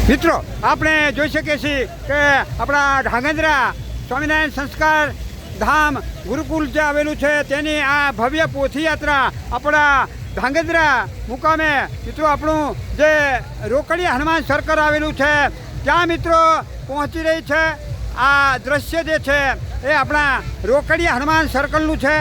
મિત્રો આપણે જોઈ શકીએ છીએ કે આપણા ધાંગધ્રા સ્વામિનારાયણ સંસ્કાર ધામ ગુરુકુલ જે આવેલું છે તેની આ ભવ્ય પોથીયાત્રા આપણા ધાંગધ્રા મુકામે મિત્રો આપણું જે રોકડિયા હનુમાન સર્કલ આવેલું છે ત્યાં મિત્રો પહોંચી રહી છે। આ દ્રશ્ય જે છે એ આપણા રોકડિયા હનુમાન સર્કલનું છે।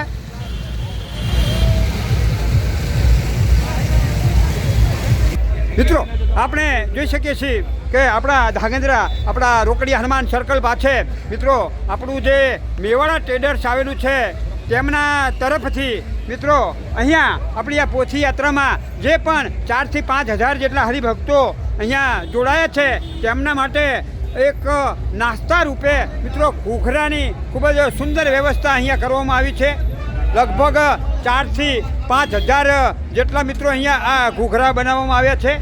મિત્રો આપણે જોઈ શકીએ છીએ કે આપણા ધાંગધ્રા આપણા રોકડિયા હનુમાન સર્કલ પાસે મિત્રો આપણું જે મેવાડા ટ્રેડર્સ આવેલું છે તેમના તરફથી મિત્રો અહીંયા આપણી આ પોથીયાત્રામાં જે પણ 4 થી 5 હજાર જેટલા હરિભક્તો અહીંયા જોડાયા છે તેમના માટે એક નાસ્તા રૂપે મિત્રો ઘૂઘરાની ખૂબ જ સુંદર વ્યવસ્થા અહીંયા કરવામાં આવી છે। લગભગ 4 થી 5 હજાર જેટલા મિત્રો અહીંયા આ ઘૂઘરા બનાવવામાં આવ્યા છે।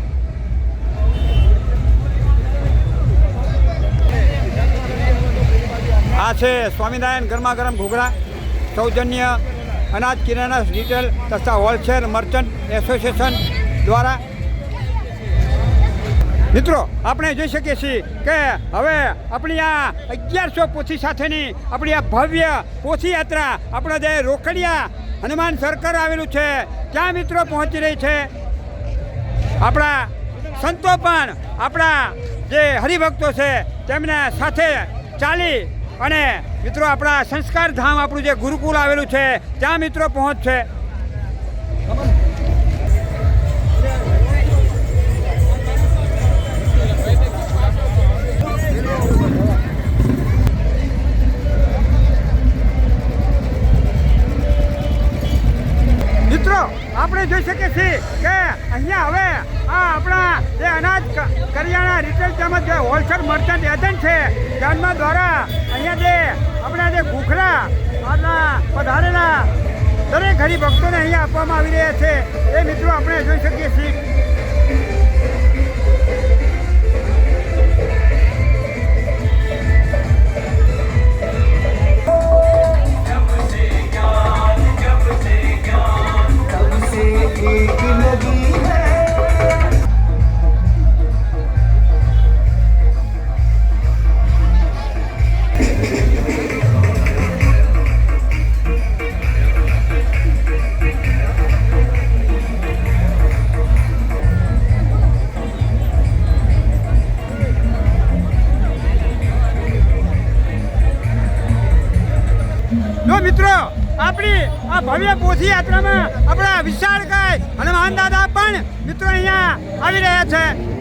આ છે સ્વામિનારાયણ ગરમા ગરમ ઘૂઘરા સૌજન્ય અનાજ કિરાના રિટેલ તથા હોલસેલ મર્ચન્ટ એસોસિએશન દ્વારા। મિત્રો આપણે જોઈ શકીએ છીએ કે હવે આપણી આ 1100 પોથી સાથેની આપણી આ ભવ્ય પોથીયાત્રા આપણા જે રોકડિયા હનુમાન સર્કલ આવેલું છે ત્યાં મિત્રો પહોંચી રહી છે। આપણા સંતો પણ આપણા જે હરિભક્તો છે તેમના સાથે ચાલી અને મિત્રો આપણા સંસ્કાર ધામ આપણું જે ગુરુકુલ આવેલું છે ત્યાં મિત્રો પહોંચશે। મિત્રો આપણે જોઈ શકીએ છીએ કે અહીંયા હવે આ આપણા જે અનાજ કરિયાણા રિટેલ તેમજ જે હોલસેલ મર્ચન્ટ એજન્ટ છે તેમના દ્વારા અહીંયા જે આપણા જે ઘૂઘરા પધારેલા દરેક હરિભક્તોને અહીંયા આપવામાં આવી રહ્યા છે એ મિત્રો આપણે જોઈ શકીએ છીએ। મિત્રો આપણી આ ભવ્ય પોથીયાત્રામાં આપણા વિશાળકાય હનુમાન દાદા પણ મિત્રો અહીંયા આવી રહ્યા છે।